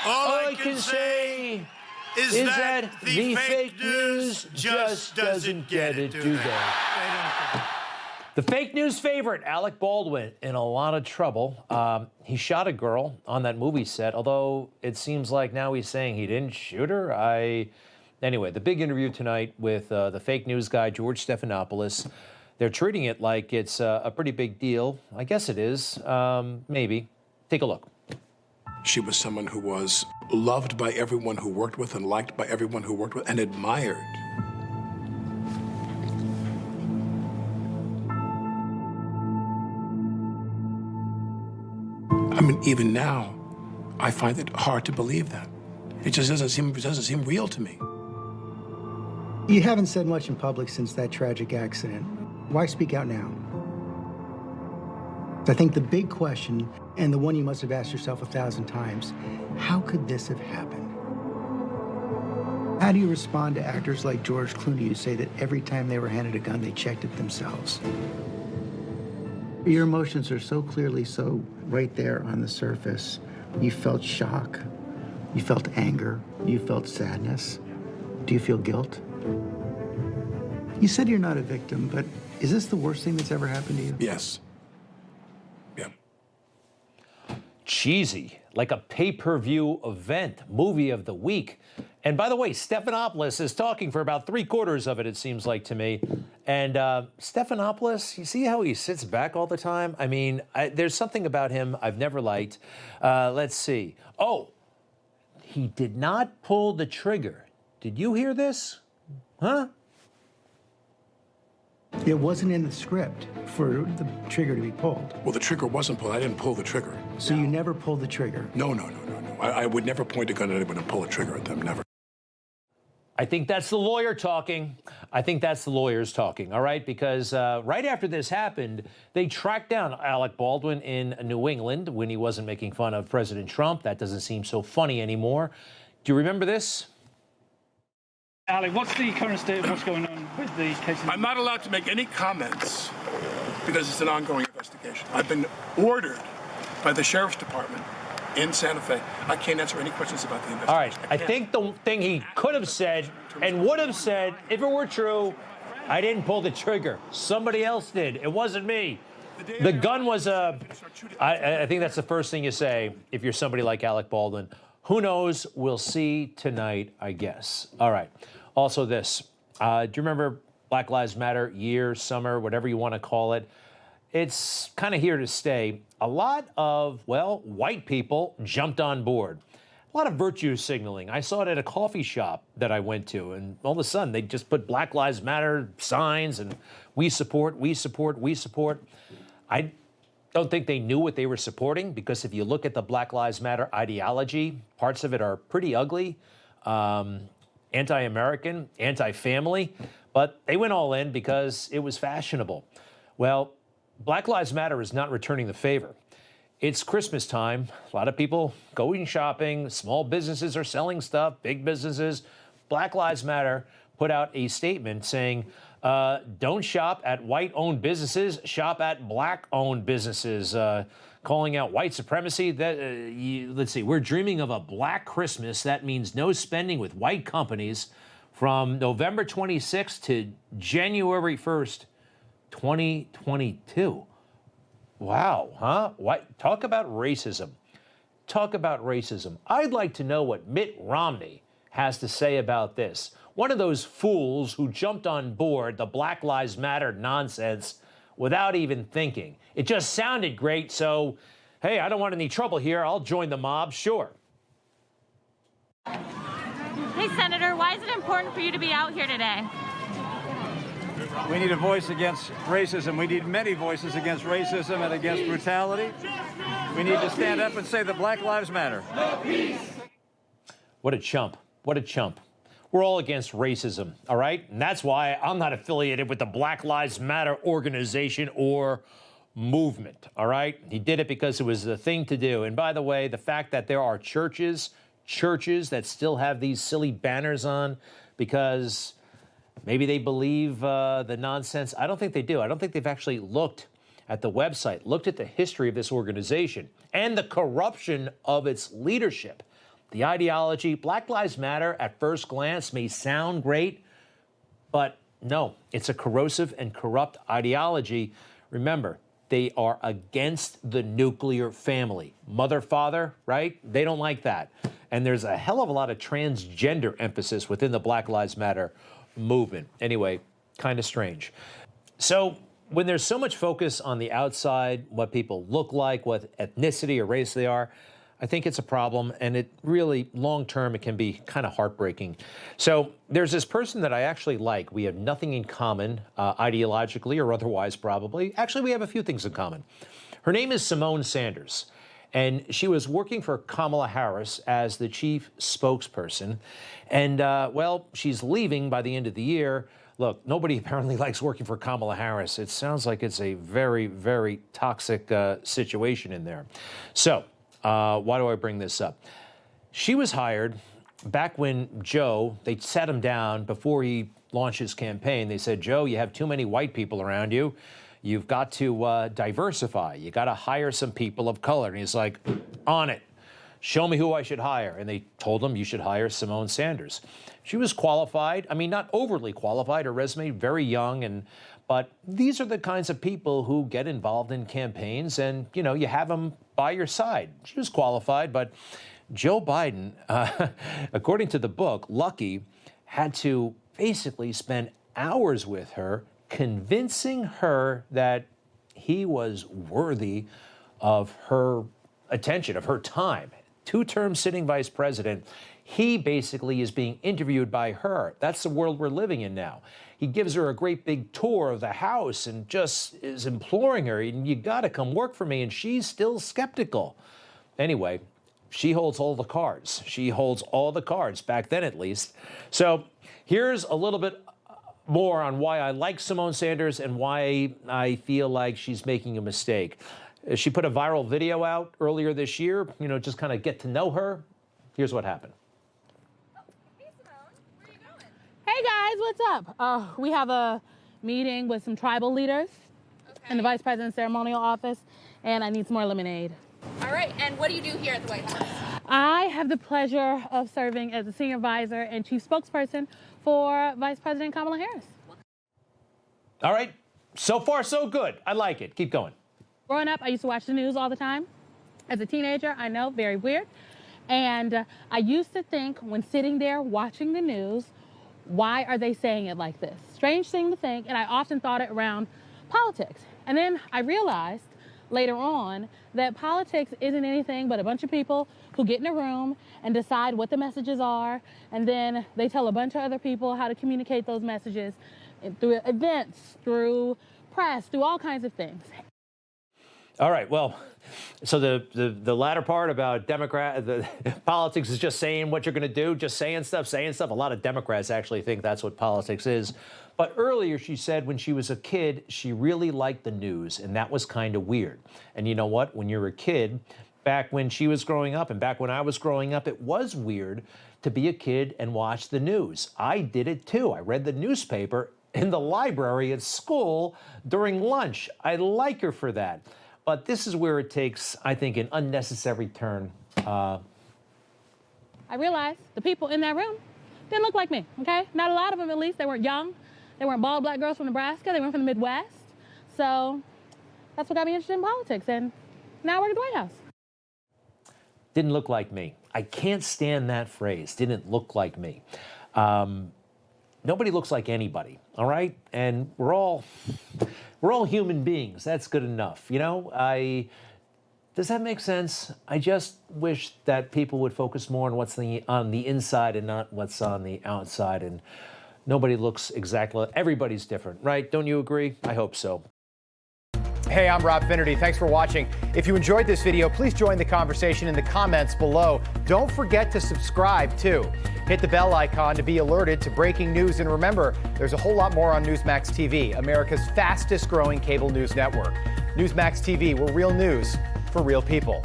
All I can say is that the fake news just doesn't get it, do they? The fake news favorite, Alec Baldwin, in a lot of trouble. He shot a girl on that movie set, although it seems like now he's saying he didn't shoot her. Anyway, the big interview tonight with the fake news guy, George Stephanopoulos. They're treating it like it's a pretty big deal. I guess it is, maybe. Take a look. She was someone who was loved by everyone who worked with and liked by everyone who worked with and admired. I mean, even now, I find it hard to believe that. It just doesn't seem real to me. You haven't said much in public since that tragic accident. Why speak out now? I think the big question, and the one you must have asked yourself 1,000 times, how could this have happened? How do you respond to actors like George Clooney who say that every time they were handed a gun, they checked it themselves? Your emotions are so clearly so right there on the surface. You felt shock, you felt anger, you felt sadness. Do you feel guilt? You said you're not a victim, but is this the worst thing that's ever happened to you? Yes. Yeah. Cheesy, like a pay-per-view event, movie of the week. And by the way, Stephanopoulos is talking for about 3/4 of it, it seems like to me. And Stephanopoulos, you see how he sits back all the time? I mean, there's something about him I've never liked. Let's see. Oh, he did not pull the trigger. Did you hear this? Huh? It wasn't in the script for the trigger to be pulled. Well, the trigger wasn't pulled. I didn't pull the trigger. So you never pulled the trigger? No. I would never point a gun at anyone and pull a trigger at them, never. I think that's the lawyer talking. I think that's the lawyers talking, all right? Because right after this happened, they tracked down Alec Baldwin in New England when he wasn't making fun of President Trump. That doesn't seem so funny anymore. Do you remember this? Alec, what's the current state of what's going on with the case? I'm not allowed to make any comments because it's an ongoing investigation. I've been ordered by the Sheriff's Department in Santa Fe. I can't answer any questions about the investigation. All right, I think the thing he could have said and would have said, if it were true, I didn't pull the trigger. Somebody else did. It wasn't me. The gun was I think that's the first thing you say if you're somebody like Alec Baldwin. Who knows? We'll see tonight, I guess. All right. Also this. Do you remember Black Lives Matter, year, summer, whatever you want to call it? It's kind of here to stay. A lot of, well, white people jumped on board. A lot of virtue signaling. I saw it at a coffee shop that I went to, and all of a sudden they just put Black Lives Matter signs and we support, we support, we support. I don't think they knew what they were supporting, because if you look at the Black Lives Matter ideology, parts of it are pretty ugly, anti-American, anti-family, but they went all in because it was fashionable. Well, Black Lives Matter is not returning the favor. It's Christmas time. A lot of people going shopping. Small businesses are selling stuff, big businesses. Black Lives Matter put out a statement saying, don't shop at white-owned businesses, shop at black-owned businesses, calling out white supremacy. Let's see, we're dreaming of a black Christmas. That means no spending with white companies from November 26th to January 1st, 2022. Wow, huh? What? Talk about racism. Talk about racism. I'd like to know what Mitt Romney has to say about this. One of those fools who jumped on board the Black Lives Matter nonsense without even thinking. It just sounded great, so, hey, I don't want any trouble here. I'll join the mob, sure. Hey, Senator, why is it important for you to be out here today? We need a voice against racism. We need many voices against racism and against brutality. We need to stand up and say that Black Lives Matter. What a chump. What a chump. We're all against racism, all right? And that's why I'm not affiliated with the Black Lives Matter organization or movement, all right? He did it because it was the thing to do. And by the way, the fact that there are churches that still have these silly banners on because maybe they believe the nonsense. I don't think they do. I don't think they've actually looked at the website, looked at the history of this organization and the corruption of its leadership. the ideology, Black Lives Matter at first glance may sound great, but no, it's a corrosive and corrupt ideology. Remember, they are against the nuclear family. Mother, father, right? They don't like that. And there's a hell of a lot of transgender emphasis within the Black Lives Matter movement. Anyway, kind of strange. So when there's so much focus on the outside, what people look like, what ethnicity or race they are, I think it's a problem, and it really, long-term, it can be kind of heartbreaking. So there's this person that I actually like. We have nothing in common, ideologically or otherwise, probably. Actually, we have a few things in common. Her name is Symone Sanders, and she was working for Kamala Harris as the chief spokesperson. And, well, she's leaving by the end of the year. Look, nobody apparently likes working for Kamala Harris. It sounds like it's a very, very toxic situation in there. So why do I bring this up? She was hired back when Joe, they sat him down before he launched his campaign. They said, Joe, you have too many white people around you. You've got to diversify. You got to hire some people of color. And he's like, on it. Show me who I should hire. And they told him, you should hire Symone Sanders. She was qualified. I mean, not overly qualified. Her resume, very young. But these are the kinds of people who get involved in campaigns and, you know, you have them by your side. She was qualified, but Joe Biden, according to the book, Lucky, had to basically spend hours with her, convincing her that he was worthy of her attention, of her time. Two-term sitting vice president, he basically is being interviewed by her. That's the world we're living in now. He gives her a great big tour of the house and just is imploring her, you got to come work for me, and she's still skeptical. Anyway, she holds all the cards. She holds all the cards, back then at least. So here's a little bit more on why I like Symone Sanders and why I feel like she's making a mistake. She put a viral video out earlier this year, you know, just kind of get to know her. Here's what happened. Hey guys, what's up? We have a meeting with some tribal leaders in the Vice President's ceremonial office, and I need some more lemonade. All right, and what do you do here at the White House? I have the pleasure of serving as a senior advisor and chief spokesperson for Vice President Kamala Harris. All right, so far so good. I like it. Keep going. Growing up, I used to watch the news all the time. As a teenager, I know, very weird. And I used to think when sitting there watching the news, why are they saying it like this? Strange thing to think, and I often thought it around politics. And then I realized later on that politics isn't anything but a bunch of people who get in a room and decide what the messages are, and then they tell a bunch of other people how to communicate those messages through events, through press, through all kinds of things. All right, well, so the latter part about the politics is just saying what you're going to do, just saying stuff. A lot of Democrats actually think that's what politics is. But earlier she said when she was a kid, she really liked the news, and that was kind of weird. And you know what? When you're a kid, back when she was growing up and back when I was growing up, it was weird to be a kid and watch the news. I did it too. I read the newspaper in the library at school during lunch. I like her for that. But this is where it takes, I think, an unnecessary turn. I realized the people in that room didn't look like me, okay? Not a lot of them, at least. They weren't young. They weren't bald black girls from Nebraska. They weren't from the Midwest. So that's what got me interested in politics. And now I work at the White House. Didn't look like me. I can't stand that phrase, didn't look like me. Nobody looks like anybody, all right? And we're all human beings. That's good enough. You know, does that make sense? I just wish that people would focus more on what's on the inside and not what's on the outside. And nobody looks exactly, everybody's different, right? Don't you agree? I hope so. Hey, I'm Rob Finnerty. Thanks for watching. If you enjoyed this video, please join the conversation in the comments below. Don't forget to subscribe, too. Hit the bell icon to be alerted to breaking news. And remember, there's a whole lot more on Newsmax TV, America's fastest growing cable news network. Newsmax TV, we're real news for real people.